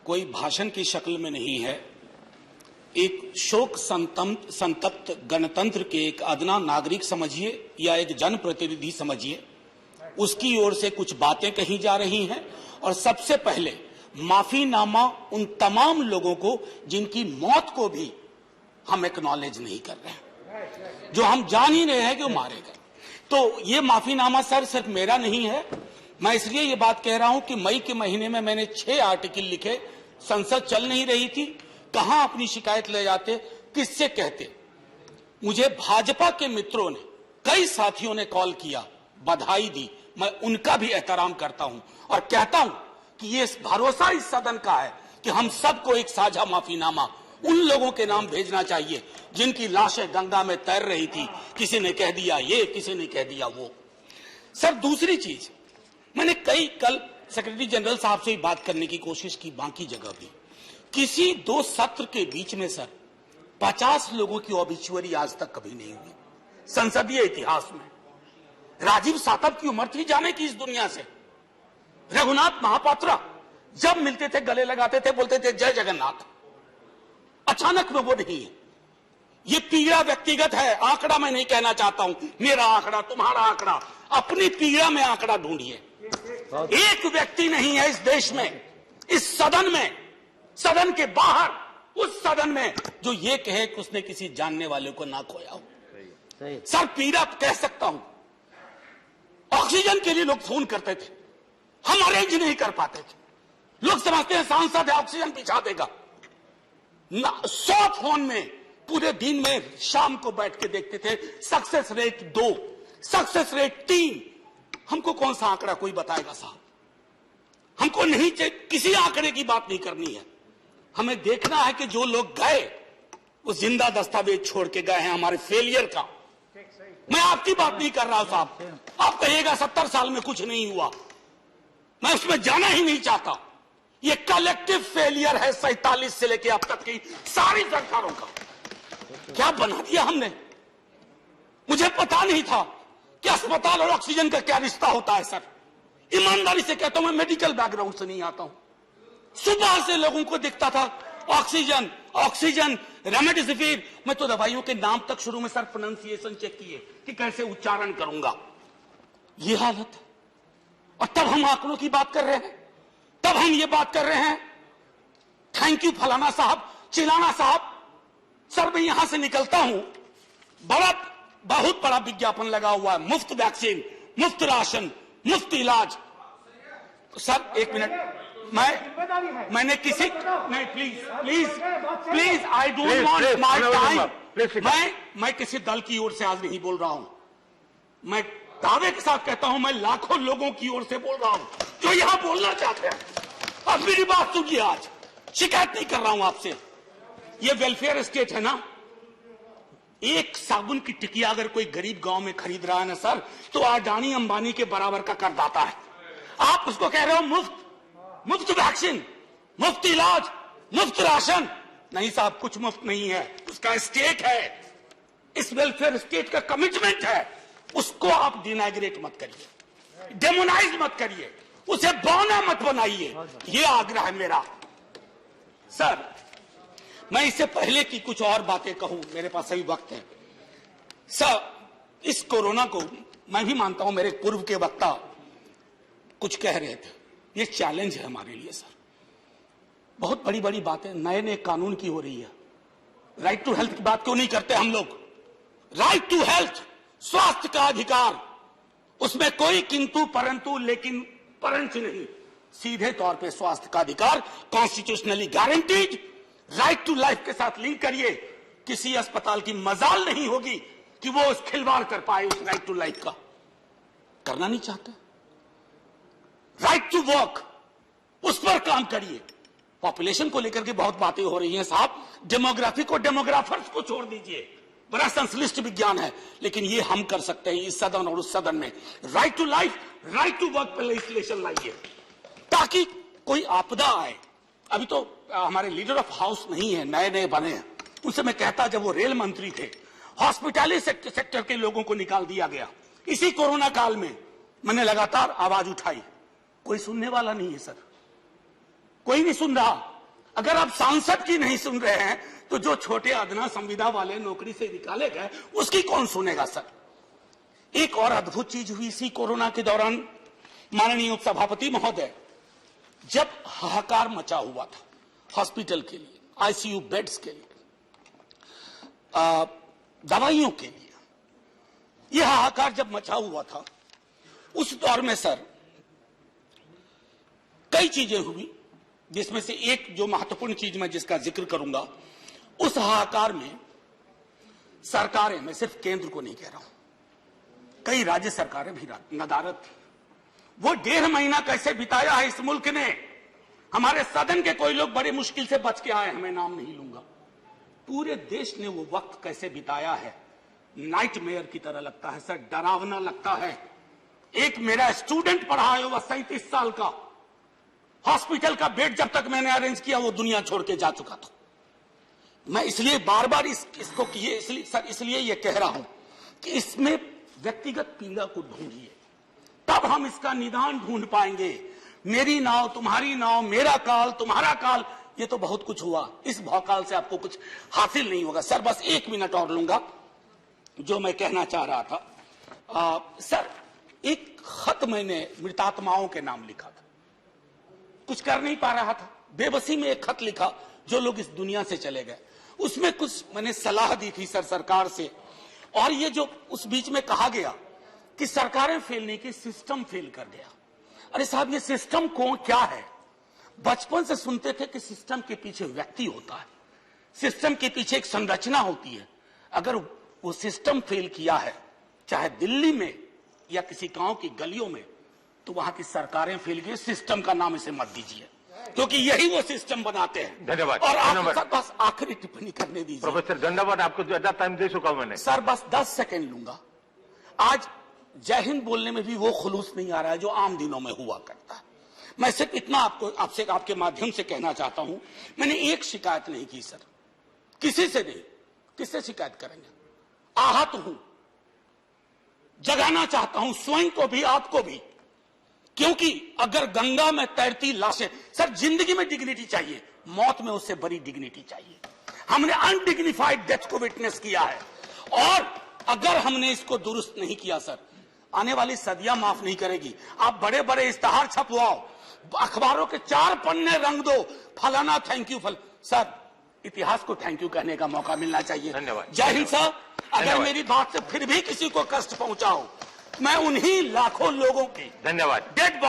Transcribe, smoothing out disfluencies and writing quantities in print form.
कोई भाषण की शक्ल में नहीं है। एक शोक संतप्त गणतंत्र के एक अदना नागरिक समझिए या एक जनप्रतिनिधि समझिए, उसकी ओर से कुछ बातें कही जा रही हैं। और सबसे पहले माफीनामा उन तमाम लोगों को जिनकी मौत को भी हम एक्नॉलेज नहीं कर रहे हैं, जो हम जान ही रहे हैं कि वो मारे गए। तो ये माफीनामा सर सिर्फ मेरा नहीं है। मैं इसलिए ये बात कह रहा हूं कि मई के महीने में मैंने 6 आर्टिकल लिखे। संसद चल नहीं रही थी, कहां अपनी शिकायत ले जाते, किससे कहते। मुझे भाजपा के मित्रों ने, कई साथियों ने कॉल किया, बधाई दी। मैं उनका भी एहतराम करता हूं और कहता हूं कि ये भरोसा इस सदन का है कि हम सबको एक साझा माफीनामा उन लोगों के नाम भेजना चाहिए जिनकी लाशें गंगा में तैर रही थी। किसी ने कह दिया ये, किसी ने कह दिया वो। सर दूसरी चीज, मैंने कल सेक्रेटरी जनरल साहब से बात करने की कोशिश की, बाकी जगह भी। किसी 2 सत्र के बीच में सर 50 लोगों की ऑबिचुअरी आज तक कभी नहीं हुई संसदीय इतिहास में। राजीव सातव की उम्र थी जाने की इस दुनिया से। रघुनाथ महापात्रा जब मिलते थे गले लगाते थे, बोलते थे जय जगन्नाथ। अचानक में वो नहीं है। ये पीड़ा व्यक्तिगत है, आंकड़ा मैं नहीं कहना चाहता हूं, मेरा आंकड़ा, तुम्हारा आंकड़ा। अपनी पीड़ा में आंकड़ा ढूंढिए। एक व्यक्ति नहीं है इस देश में, इस सदन में, सदन के बाहर, उस सदन में जो ये कहे कि उसने किसी जानने वाले को ना खोया हो। सर पीड़ा कह सकता हूं। ऑक्सीजन के लिए लोग फोन करते थे, हम अरेंज नहीं कर पाते थे। लोग समझते हैं सांसद है, ऑक्सीजन पिछा देगा। 100 फोन में पूरे दिन में शाम को बैठ के देखते थे, सक्सेस रेट 2, सक्सेस रेट 3। हमको कौन सा आंकड़ा कोई बताएगा साहब? हमको नहीं, किसी आंकड़े की बात नहीं करनी है। हमें देखना है कि जो लोग गए वो जिंदा दस्तावेज छोड़ के गए हैं हमारे फेलियर का। मैं आपकी बात नहीं कर रहा हूं साहब। आप कहिएगा 70 साल में कुछ नहीं हुआ, मैं उसमें जाना ही नहीं चाहता। ये कलेक्टिव फेलियर है 47 से लेकर अब तक की सारी सरकारों का। क्या बना दिया हमने? मुझे पता नहीं था कि अस्पताल और ऑक्सीजन का क्या रिश्ता होता है सर। ईमानदारी से कहता हूं, मैं मेडिकल बैकग्राउंड से नहीं आता हूं। सुबह से लोगों को दिखता था ऑक्सीजन ऑक्सीजन, रेमडेसिविर। मैं तो दवाइयों के नाम तक शुरू में सर प्रोनाउंसिएशन चेक किए कि कैसे उच्चारण करूंगा। ये हालत है। और तब हम आंकड़ों की बात कर रहे हैं, तब हम ये बात कर रहे हैं थैंक यू फलाना साहब, चिलाना साहब। सर मैं यहां से निकलता हूं, बहुत बड़ा विज्ञापन लगा हुआ है, मुफ्त वैक्सीन, मुफ्त राशन, मुफ्त इलाज। सर एक मिनट, मैंने किसी नहीं, please I don't want my time. मैं किसी दल की ओर से आज नहीं बोल रहा हूं। मैं दावे के साथ कहता हूं, मैं लाखों लोगों की ओर से बोल रहा हूं जो यहां बोलना चाहते हैं। अब मेरी बात सुनिए, आज शिकायत नहीं कर रहा हूं आपसे। ये वेलफेयर स्टेट है ना। एक साबुन की टिकिया अगर कोई गरीब गांव में खरीद रहा है ना सर, तो अडानी अंबानी के बराबर का करदाता है। आप उसको कह रहे हो मुफ्त वैक्सीन, मुफ्त इलाज, मुफ्त राशन। नहीं साहब, कुछ मुफ्त नहीं है, उसका स्टेट है। इस वेलफेयर स्टेट का कमिटमेंट है। उसको आप डिनाइग्रेट मत करिए, डेमोनाइज मत करिए, उसे बौना मत बनाइए। ये आग्रह है मेरा। सर मैं इससे पहले की कुछ और बातें कहूं, मेरे पास अभी वक्त है। सर इस कोरोना को मैं भी मानता हूं, मेरे पूर्व के वक्ता कुछ कह रहे थे, ये चैलेंज है हमारे लिए सर। बहुत बड़ी बड़ी बातें नए नए कानून की हो रही है। राइट टू हेल्थ की बात क्यों नहीं करते हम लोग? राइट टू हेल्थ, स्वास्थ्य का अधिकार, उसमें कोई किंतु परंतु लेकिन परंतु नहीं। सीधे तौर पे स्वास्थ्य का अधिकार constitutionally guaranteed. Right to life के साथ लिंक करिए। किसी अस्पताल की मजाल नहीं होगी कि वो उस खिलवाड़ कर पाए उस राइट टू लाइफ का। करना नहीं चाहते। राइट टू वर्क, उस पर काम करिए। पॉपुलेशन को लेकर के बहुत बातें हो रही हैं साहब। डेमोग्राफी को, डेमोग्राफर्स को छोड़ दीजिए, बड़ा संश्लिष्ट विज्ञान है, लेकिन ये हम कर सकते हैं इस सदन और उस सदन में। Right to life, right to work पर लेजिस्लेशन लाइए ताकि कोई आपदा आए। अभी तो हमारे लीडर ऑफ हाउस नहीं है, नए नए बने हैं। उनसे मैं कहता, जब वो रेल मंत्री थे, हॉस्पिटैलिटी सेक्टर के लोगों को निकाल दिया गया। इसी कोरोना काल में मैंने लगातार आवाज उठाई कोई सुनने वाला नहीं है सर, कोई नहीं सुन रहा। अगर आप सांसद की नहीं सुन रहे हैं तो जो छोटे अदना संविदा वाले नौकरी से निकाले गए उसकी कौन सुनेगा सर। एक और अद्भुत चीज हुई इसी कोरोना के दौरान, माननीय उपसभापति महोदय, जब हाहाकार मचा हुआ था हॉस्पिटल के लिए, आईसीयू बेड्स के लिए, दवाइयों के लिए, यह हाहाकार जब मचा हुआ था, उस दौर में सर कई चीजें हुई, जिसमें से एक जो महत्वपूर्ण चीज मैं जिसका जिक्र करूंगा, उस हाहाकार में सरकारें, मैं सिर्फ केंद्र को नहीं कह रहा हूं, कई राज्य सरकारें भी नदारत थी। वो 1.5 महीना कैसे बिताया है इस मुल्क ने। हमारे सदन के कोई लोग बड़े मुश्किल से बच के आए, मैं नाम नहीं लूंगा। पूरे देश ने वो वक्त कैसे बिताया है, नाइटमेयर की तरह लगता है सर, डरावना लगता है। एक मेरा स्टूडेंट पढ़ा है, वह 37 साल का, हॉस्पिटल का बेड जब तक मैंने अरेंज किया वो दुनिया छोड़ के जा चुका था। मैं इसलिए बार बार इसको इसलिए ये कह रहा हूं कि इसमें व्यक्तिगत पीड़ा को ढूंढिए, तब हम इसका निदान ढूंढ पाएंगे। मेरी नाव तुम्हारी नाव, मेरा काल तुम्हारा काल, ये तो बहुत कुछ हुआ, इस भौकाल से आपको कुछ हासिल नहीं होगा। सर बस 1 मिनट और लूंगा, जो मैं कहना चाह रहा था। सर एक खत मैंने मृतात्माओं के नाम लिखा था, कुछ कर नहीं पा रहा था, बेबसी में एक खत लिखा, जो लोग इस दुनिया से चले गए। उसमें कुछ मैंने सलाह दी थी सर सरकार से, और ये जो उस बीच में कहा गया कि सरकारें फेल नहीं की, सिस्टम फेल कर गया। अरे साहब, ये सिस्टम क्या है? बचपन से सुनते थे कि सिस्टम के पीछे व्यक्ति होता है, सिस्टम के पीछे एक संरचना होती है। अगर वो सिस्टम फेल किया है, चाहे दिल्ली में या किसी गांव की गलियों में, तो वहां की सरकारें फेल गई। सिस्टम का नाम इसे मत दीजिए, क्योंकि यही वो सिस्टम बनाते हैं। धन्यवाद। और आप बस आखिरी टिप्पणी करने दीजिए। प्रोफेसर, धन्यवाद, आपको ज्यादा टाइम दे चुका हूं मैंने। सर बस 10 सेकंड लूंगा। आज जय हिंद बोलने में भी वो खुलूस नहीं आ रहा है जो आम दिनों में हुआ करता है। मैं सिर्फ इतना आपसे आपके माध्यम से कहना चाहता हूं, मैंने एक शिकायत नहीं की सर, किसी से नहीं। किससे शिकायत करेंगे? आहत हूं, जगाना चाहता हूं स्वयं को भी, आपको भी, क्योंकि अगर गंगा में तैरती लाशें, सर जिंदगी में डिग्निटी चाहिए, मौत में उससे बड़ी डिग्निटी चाहिए। हमने अनडिग्निफाइड डेथ को विटनेस किया है, और अगर हमने इसको दुरुस्त नहीं किया सर, आने वाली सदियां माफ नहीं करेगी। आप बड़े बड़े इश्तहार छपवाओ, अखबारों के 4 पन्ने रंग दो, फलाना थैंक यू सर, इतिहास को थैंक यू कहने का मौका मिलना चाहिए। धन्यवाद। जय हिंद साहब। अगर मेरी बात से फिर भी किसी को कष्ट पहुंचाओ, मैं उन्हीं लाखों लोगों की धन्यवाद। डेड